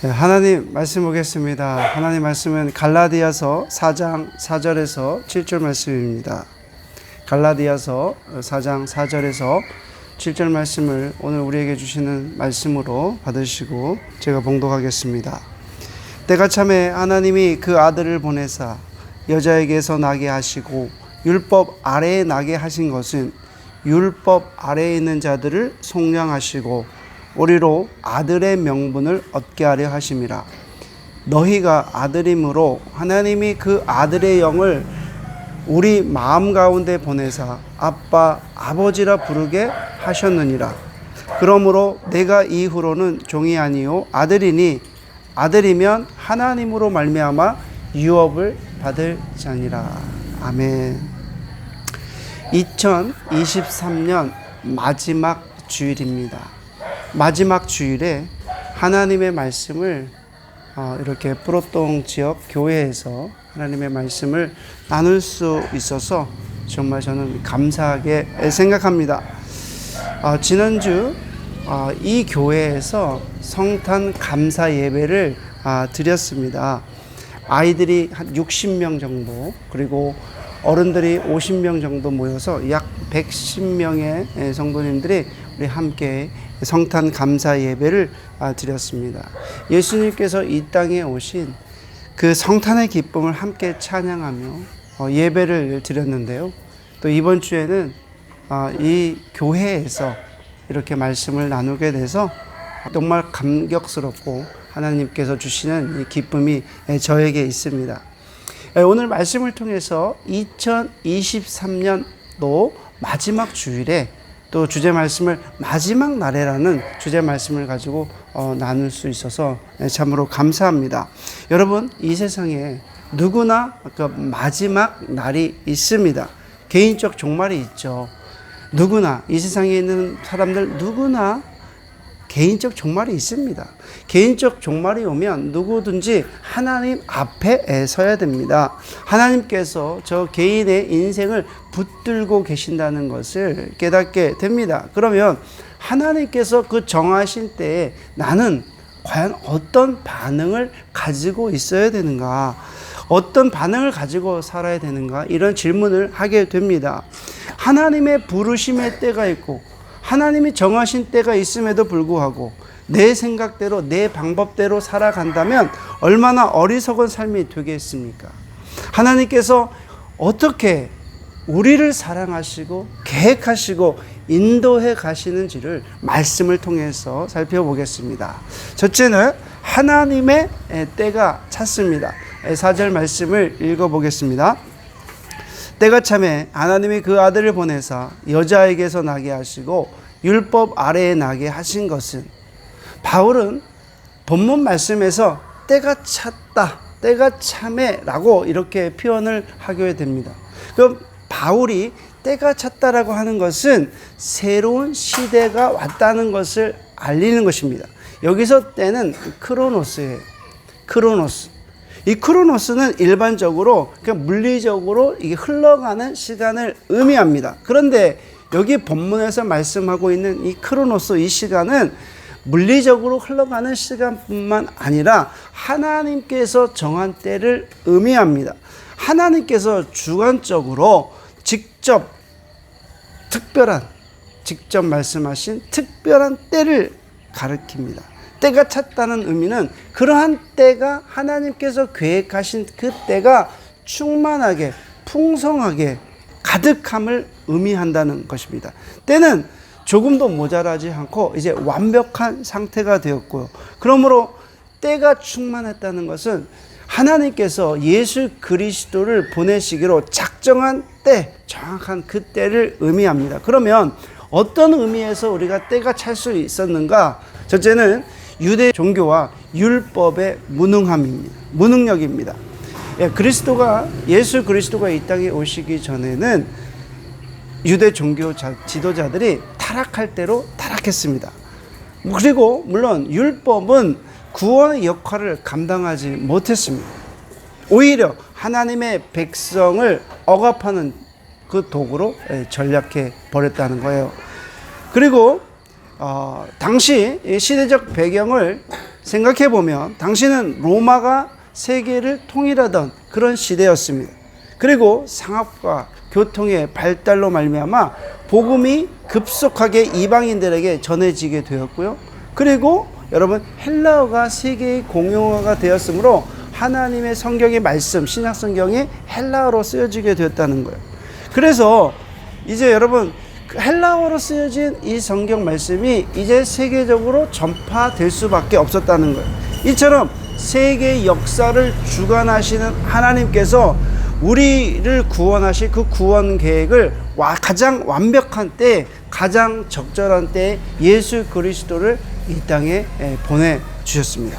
네, 하나님 말씀 보겠습니다. 하나님 말씀은 갈라디아서 4장 4절에서 7절 말씀입니다. 갈라디아서 4장 4절에서 7절 말씀을 오늘 우리에게 주시는 말씀으로 받으시고 제가 봉독하겠습니다. 때가 참에 하나님이 그 아들을 보내사 여자에게서 나게 하시고 율법 아래에 나게 하신 것은 율법 아래에 있는 자들을 속량하시고 우리로 아들의 명분을 얻게 하려 하심이라. 너희가 아들이므로 하나님이 그 아들의 영을 우리 마음 가운데 보내사 아빠 아버지라 부르게 하셨느니라. 그러므로 내가 이후로는 종이 아니요 아들이니 아들이면 하나님으로 말미암아 유업을 받을 자니라. 아멘. 2023년 마지막 주일입니다. 마지막 주일에 하나님의 말씀을 이렇게 프로똥 지역 교회에서 하나님의 말씀을 나눌 수 있어서 정말 저는 감사하게 생각합니다. 지난주 이 교회에서 성탄 감사 예배를 드렸습니다. 아이들이 한 60명 정도, 그리고 어른들이 50명 정도 모여서 약 110명의 성도님들이 우리 함께 성탄 감사 예배를 드렸습니다. 예수님께서 이 땅에 오신 그 성탄의 기쁨을 함께 찬양하며 예배를 드렸는데요. 또 이번 주에는 이 교회에서 이렇게 말씀을 나누게 돼서 정말 감격스럽고 하나님께서 주시는 이 기쁨이 저에게 있습니다. 오늘 말씀을 통해서 2023년도 마지막 주일에 또 주제 말씀을 마지막 날에라는 주제 말씀을 가지고 나눌 수 있어서 참으로 감사합니다. 여러분, 이 세상에 누구나 그 마지막 날이 있습니다. 개인적 종말이 있죠. 누구나, 이 세상에 있는 사람들 누구나 개인적 종말이 있습니다. 개인적 종말이 오면 누구든지 하나님 앞에 서야 됩니다. 하나님께서 저 개인의 인생을 붙들고 계신다는 것을 깨닫게 됩니다. 그러면 하나님께서 그 정하신 때에 나는 과연 어떤 반응을 가지고 있어야 되는가? 어떤 반응을 가지고 살아야 되는가? 이런 질문을 하게 됩니다. 하나님의 부르심의 때가 있고 하나님이 정하신 때가 있음에도 불구하고 내 생각대로 내 방법대로 살아간다면 얼마나 어리석은 삶이 되겠습니까? 하나님께서 어떻게 우리를 사랑하시고 계획하시고 인도해 가시는지를 말씀을 통해서 살펴보겠습니다. 첫째는 하나님의 때가 찼습니다. 4절 말씀을 읽어보겠습니다. 때가 참에 하나님이 그 아들을 보내사 여자에게서 나게 하시고 율법 아래에 나게 하신 것은, 바울은 본문 말씀에서 때가 찼다, 때가 참에 라고 이렇게 표현을 하게 됩니다. 그럼 바울이 때가 찼다라고 하는 것은 새로운 시대가 왔다는 것을 알리는 것입니다. 여기서 때는 크로노스예요. 크로노스. 이 크로노스는 일반적으로 그냥 물리적으로 이게 흘러가는 시간을 의미합니다. 그런데 여기 본문에서 말씀하고 있는 이 크로노스, 이 시간은 물리적으로 흘러가는 시간뿐만 아니라 하나님께서 정한 때를 의미합니다. 하나님께서 주관적으로 직접 말씀하신 특별한 때를 가리킵니다. 때가 찼다는 의미는 그러한 때가 하나님께서 계획하신 그 때가 충만하게 풍성하게 가득함을 의미한다는 것입니다. 때는 조금도 모자라지 않고 이제 완벽한 상태가 되었고요. 그러므로 때가 충만했다는 것은 하나님께서 예수 그리스도를 보내시기로 작정한 때, 정확한 그 때를 의미합니다. 그러면 어떤 의미에서 우리가 때가 찰 수 있었는가? 첫째는 유대 종교와 율법의 무능력입니다. 예수 그리스도가 이 땅에 오시기 전에는 유대 종교 지도자들이 타락할 대로 타락했습니다. 그리고 물론 율법은 구원의 역할을 감당하지 못했습니다. 오히려 하나님의 백성을 억압하는 그 도구로 전략해 버렸다는 거예요. 그리고 당시 시대적 배경을 생각해 보면 당시는 로마가 세계를 통일하던 그런 시대였습니다. 그리고 상업과 교통의 발달로 말미암아 복음이 급속하게 이방인들에게 전해지게 되었고요. 그리고 여러분, 헬라어가 세계의 공용어가 되었으므로 하나님의 성경의 말씀, 신약 성경이 헬라어로 쓰여지게 되었다는 거예요. 그래서 이제 여러분, 헬라어로 쓰여진 이 성경 말씀이 이제 세계적으로 전파될 수밖에 없었다는 거예요. 이처럼 세계 역사를 주관하시는 하나님께서 우리를 구원하실 그 구원 계획을 가장 완벽한 때, 가장 적절한 때에 예수 그리스도를 이 땅에 보내주셨습니다.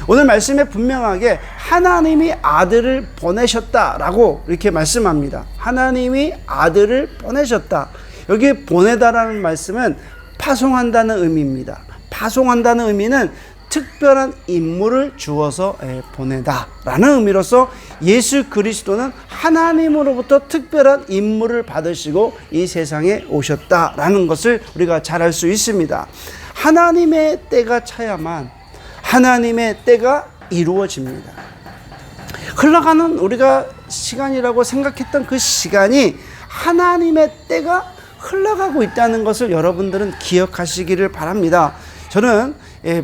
오늘 말씀에 분명하게 하나님이 아들을 보내셨다라고 이렇게 말씀합니다. 하나님이 아들을 보내셨다. 여기 보내다라는 말씀은 파송한다는 의미입니다. 파송한다는 의미는 특별한 인물을 주어서 보내다라는 의미로서 예수 그리스도는 하나님으로부터 특별한 인물을 받으시고 이 세상에 오셨다라는 것을 우리가 잘 알 수 있습니다. 하나님의 때가 차야만 하나님의 때가 이루어집니다. 흘러가는 우리가 시간이라고 생각했던 그 시간이 하나님의 때가 흘러가고 있다는 것을 여러분들은 기억하시기를 바랍니다. 저는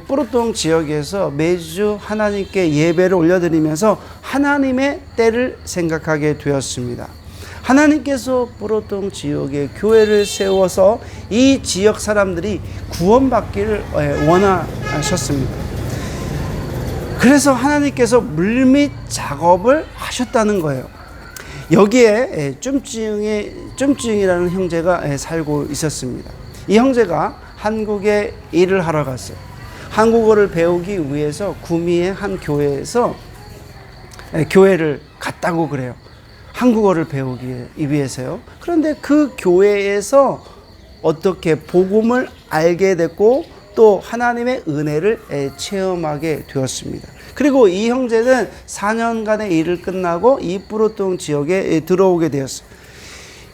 뿌르동 지역에서 매주 하나님께 예배를 올려드리면서 하나님의 때를 생각하게 되었습니다. 하나님께서 뿌르동 지역에 교회를 세워서 이 지역 사람들이 구원받기를 원하셨습니다. 그래서 하나님께서 물밑 작업을 하셨다는 거예요. 여기에 쫌증이라는 형제가 살고 있었습니다. 이 형제가 한국에 일을 하러 갔어요. 한국어를 배우기 위해서 구미의 한 교회에서 교회를 갔다고 그래요. 한국어를 배우기 위해서요. 그런데 그 교회에서 어떻게 복음을 알게 됐고 또 하나님의 은혜를 체험하게 되었습니다. 그리고 이 형제는 4년간의 일을 끝나고 이 뿌르동 지역에 들어오게 되었어요.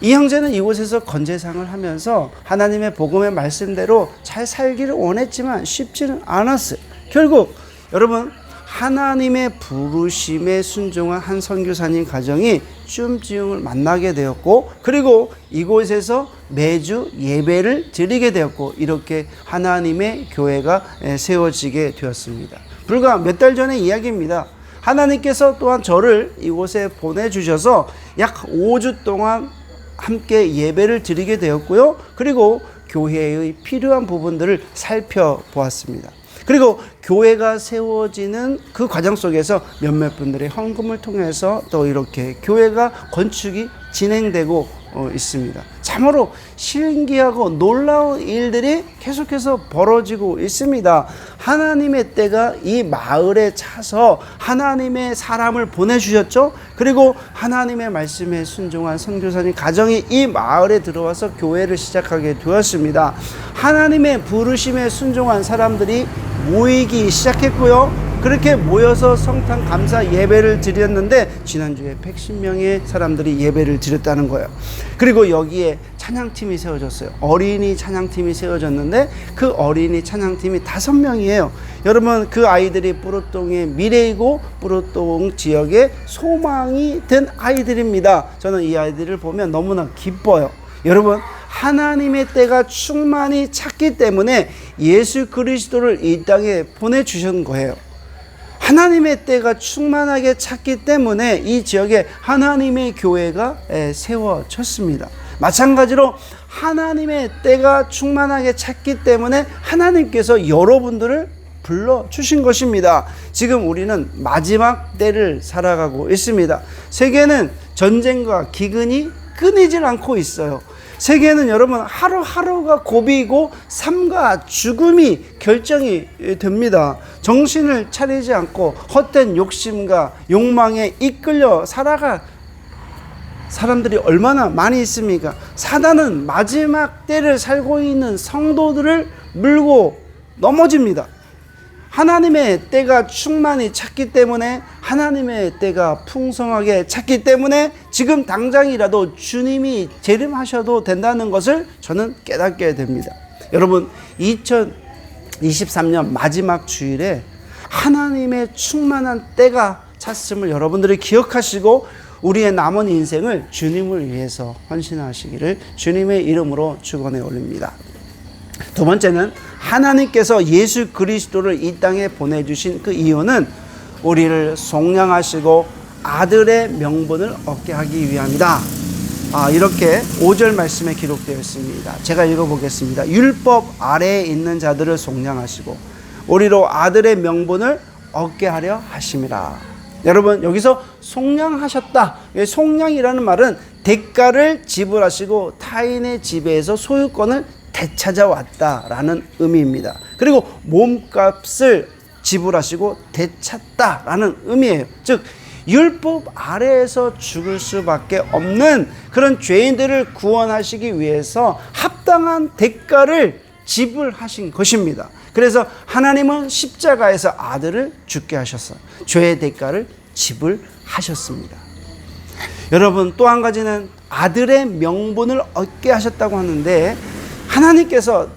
이 형제는 이곳에서 건재상을 하면서 하나님의 복음의 말씀대로 잘 살기를 원했지만 쉽지는 않았어요. 결국 여러분, 하나님의 부르심에 순종한 한 선교사님 가정이 쫌지ung을 만나게 되었고, 그리고 이곳에서 매주 예배를 드리게 되었고, 이렇게 하나님의 교회가 세워지게 되었습니다. 불과 몇 달 전의 이야기입니다. 하나님께서 또한 저를 이곳에 보내주셔서 약 5주 동안 함께 예배를 드리게 되었고요. 그리고 교회의 필요한 부분들을 살펴보았습니다. 그리고 교회가 세워지는 그 과정 속에서 몇몇 분들의 헌금을 통해서 또 이렇게 교회가 건축이 진행되고 있습니다. 참으로 신기하고 놀라운 일들이 계속해서 벌어지고 있습니다. 하나님의 때가 이 마을에 차서 하나님의 사람을 보내주셨죠. 그리고 하나님의 말씀에 순종한 선교사님 가정이 이 마을에 들어와서 교회를 시작하게 되었습니다. 하나님의 부르심에 순종한 사람들이 모이기 시작했고요. 그렇게 모여서 성탄 감사 예배를 드렸는데 지난주에 110명의 사람들이 예배를 드렸다는 거예요. 그리고 여기에 찬양팀이 세워졌어요. 어린이 찬양팀이 세워졌는데 그 어린이 찬양팀이 5명이에요. 여러분, 그 아이들이 뿌르동의 미래이고 뿌르동 지역의 소망이 된 아이들입니다. 저는 이 아이들을 보면 너무나 기뻐요. 여러분, 하나님의 때가 충만히 찼기 때문에 예수 그리스도를 이 땅에 보내주신 거예요. 하나님의 때가 충만하게 찼기 때문에 이 지역에 하나님의 교회가 세워졌습니다. 마찬가지로 하나님의 때가 충만하게 찼기 때문에 하나님께서 여러분들을 불러주신 것입니다. 지금 우리는 마지막 때를 살아가고 있습니다. 세계는 전쟁과 기근이 끊이질 않고 있어요. 세계는 여러분 하루하루가 고비이고 삶과 죽음이 결정이 됩니다. 정신을 차리지 않고 헛된 욕심과 욕망에 이끌려 살아갈 사람들이 얼마나 많이 있습니까? 사단은 마지막 때를 살고 있는 성도들을 물고 넘어집니다. 하나님의 때가 충만히 찼기 때문에, 하나님의 때가 풍성하게 찼기 때문에 지금 당장이라도 주님이 재림하셔도 된다는 것을 저는 깨닫게 됩니다. 여러분, 2023년 마지막 주일에 하나님의 충만한 때가 찼음을 여러분들이 기억하시고 우리의 남은 인생을 주님을 위해서 헌신하시기를 주님의 이름으로 축원해 올립니다. 두 번째는 하나님께서 예수 그리스도를 이 땅에 보내주신 그 이유는 우리를 속량하시고 아들의 명분을 얻게 하기 위함이다. 이렇게 5절 말씀에 기록되어 있습니다. 제가 읽어보겠습니다. 율법 아래에 있는 자들을 속량하시고 우리로 아들의 명분을 얻게 하려 하심이라. 여러분, 여기서 속량하셨다. 속량이라는 말은 대가를 지불하시고 타인의 지배에서 소유권을 되찾아왔다라는 의미입니다. 그리고 몸값을 지불하시고 되찾다라는 의미예요. 즉 율법 아래에서 죽을 수밖에 없는 그런 죄인들을 구원하시기 위해서 합당한 대가를 지불하신 것입니다. 그래서 하나님은 십자가에서 아들을 죽게 하셨어요. 죄의 대가를 지불하셨습니다. 여러분, 또 한 가지는 아들의 명분을 얻게 하셨다고 하는데 하나님께서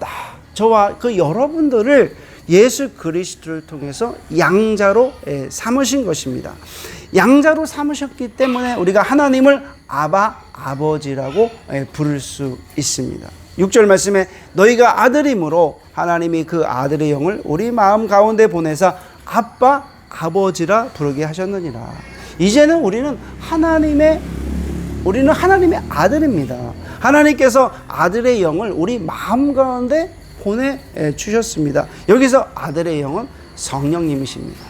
저와 그 여러분들을 예수 그리스도를 통해서 양자로 삼으신 것입니다. 양자로 삼으셨기 때문에 우리가 하나님을 아바, 아버지라고 부를 수 있습니다. 6절 말씀에 너희가 아들이므로 하나님이 그 아들의 영을 우리 마음 가운데 보내사 아빠, 아버지라 부르게 하셨느니라. 이제는 우리는 하나님의 아들입니다. 하나님께서 아들의 영을 우리 마음 가운데 보내주셨습니다. 여기서 아들의 영은 성령님이십니다.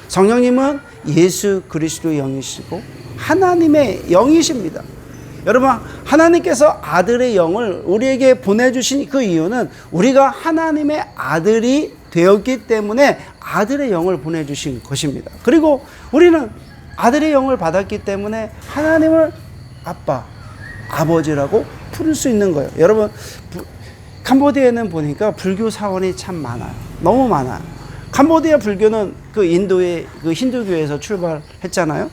성령님은 예수 그리스도의 영이시고 하나님의 영이십니다. 여러분, 하나님께서 아들의 영을 우리에게 보내주신 그 이유는 우리가 하나님의 아들이 되었기 때문에 아들의 영을 보내주신 것입니다. 그리고 우리는 아들의 영을 받았기 때문에 하나님을 아빠, 아버지라고 부를 수 있는 거예요. 여러분, 캄보디아에는 보니까 불교 사원이 참 많아요. 너무 많아요. 캄보디아 불교는 그 인도의 그 힌두교에서 출발했잖아요.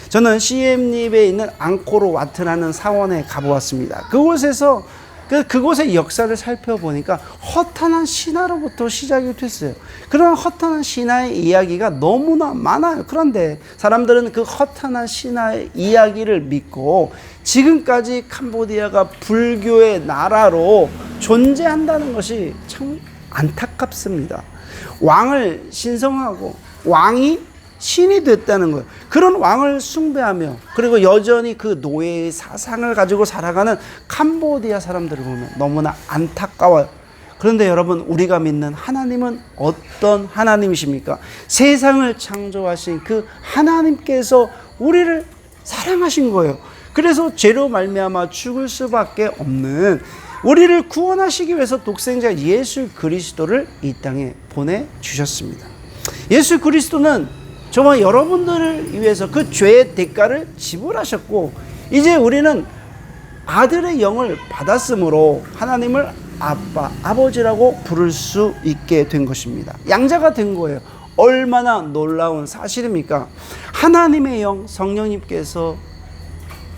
저는 시엠립에 있는 앙코르와트라는 사원에 가보았습니다. 그곳의 역사를 살펴보니까 허탄한 신화로부터 시작이 됐어요. 그런 허탄한 신화의 이야기가 너무나 많아요. 그런데 사람들은 그 허탄한 신화의 이야기를 믿고 지금까지 캄보디아가 불교의 나라로 존재한다는 것이 참 안타깝습니다. 왕을 신성하고 왕이 신이 됐다는 거예요. 그런 왕을 숭배하며 그리고 여전히 그 노예의 사상을 가지고 살아가는 캄보디아 사람들을 보면 너무나 안타까워요. 그런데 여러분, 우리가 믿는 하나님은 어떤 하나님이십니까? 세상을 창조하신 그 하나님께서 우리를 사랑하신 거예요. 그래서 죄로 말미암아 죽을 수밖에 없는 우리를 구원하시기 위해서 독생자 예수 그리스도를 이 땅에 보내주셨습니다. 예수 그리스도는 저와 여러분들을 위해서 그 죄의 대가를 지불하셨고 이제 우리는 아들의 영을 받았으므로 하나님을 아빠, 아버지라고 부를 수 있게 된 것입니다. 양자가 된 거예요. 얼마나 놀라운 사실입니까? 하나님의 영, 성령님께서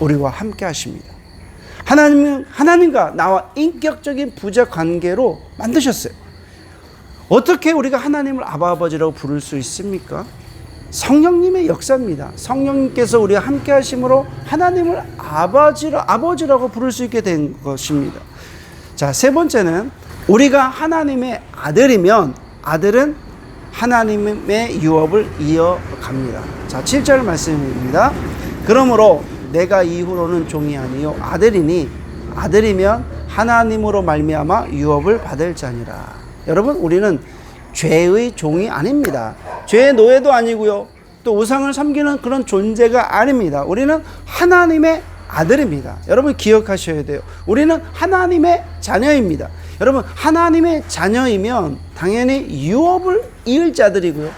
우리와 함께 하십니다. 하나님은 하나님과 나와 인격적인 부자 관계로 만드셨어요. 어떻게 우리가 하나님을 아바, 아버지라고 부를 수 있습니까? 성령님의 역사입니다. 성령님께서 우리와 함께 하심으로 하나님을 아버지라고 부를 수 있게 된 것입니다. 자, 세 번째는 우리가 하나님의 아들이면 아들은 하나님의 유업을 이어갑니다. 자, 7절 말씀입니다. 그러므로 내가 이후로는 종이 아니요 아들이니 아들이면 하나님으로 말미암아 유업을 받을 자니라. 여러분, 우리는 죄의 종이 아닙니다. 죄의 노예도 아니고요. 또 우상을 섬기는 그런 존재가 아닙니다. 우리는 하나님의 아들입니다. 여러분 기억하셔야 돼요. 우리는 하나님의 자녀입니다. 여러분, 하나님의 자녀이면 당연히 유업을 이을 자들이고요.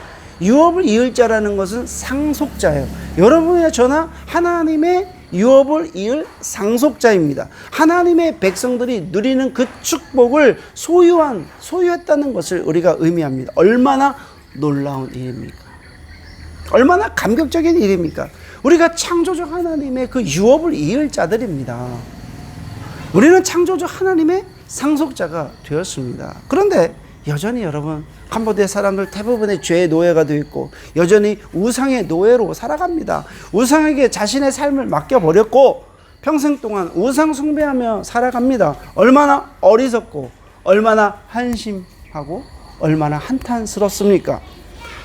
유업을 이을 자라는 것은 상속자예요. 여러분이나 저나 하나님의 유업을 이을 상속자입니다. 하나님의 백성들이 누리는 그 축복을 소유했다는 것을 우리가 의미합니다. 얼마나 놀라운 일입니까? 얼마나 감격적인 일입니까? 우리가 창조주 하나님의 그 유업을 이을 자들입니다. 우리는 창조주 하나님의 상속자가 되었습니다. 그런데 여전히 여러분 캄보디아 사람들 대부분의 죄의 노예가 되어 있고 여전히 우상의 노예로 살아갑니다. 우상에게 자신의 삶을 맡겨버렸고 평생 동안 우상 숭배하며 살아갑니다. 얼마나 어리석고 얼마나 한심하고 얼마나 한탄스럽습니까?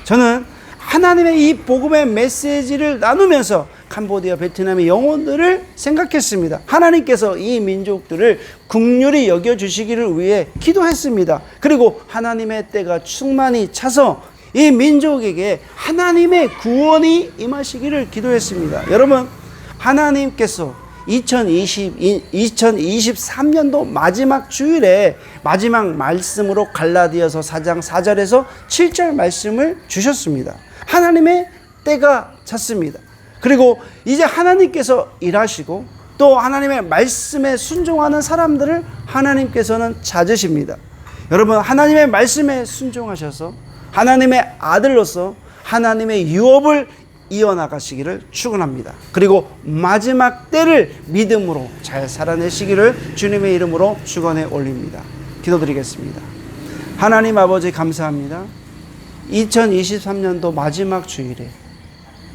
저는 하나님의 이 복음의 메시지를 나누면서 캄보디아, 베트남의 영혼들을 생각했습니다. 하나님께서 이 민족들을 긍휼히 여겨주시기를 위해 기도했습니다. 그리고 하나님의 때가 충만히 차서 이 민족에게 하나님의 구원이 임하시기를 기도했습니다. 여러분, 하나님께서 2023년도 마지막 주일에 마지막 말씀으로 갈라디아서 4장 4절에서 7절 말씀을 주셨습니다. 하나님의 때가 찼습니다. 그리고 이제 하나님께서 일하시고 또 하나님의 말씀에 순종하는 사람들을 하나님께서는 찾으십니다. 여러분, 하나님의 말씀에 순종하셔서 하나님의 아들로서 하나님의 유업을 이어나가시기를 축원합니다. 그리고 마지막 때를 믿음으로 잘 살아내시기를 주님의 이름으로 축원해 올립니다. 기도드리겠습니다. 하나님 아버지 감사합니다. 2023년도 마지막 주일에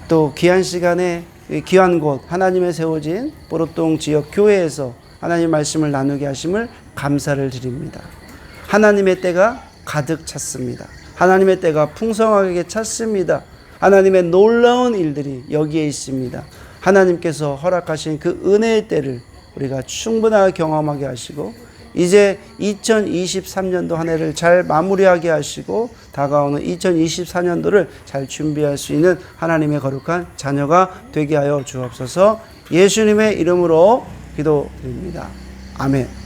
또 귀한 시간에 귀한 곳 하나님의 세워진 보로똥 지역 교회에서 하나님 말씀을 나누게 하심을 감사를 드립니다. 하나님의 때가 가득 찼습니다. 하나님의 때가 풍성하게 찼습니다. 하나님의 놀라운 일들이 여기에 있습니다. 하나님께서 허락하신 그 은혜의 때를 우리가 충분하게 경험하게 하시고 이제 2023년도 한 해를 잘 마무리하게 하시고 다가오는 2024년도를 잘 준비할 수 있는 하나님의 거룩한 자녀가 되게 하여 주옵소서. 예수님의 이름으로 기도드립니다. 아멘.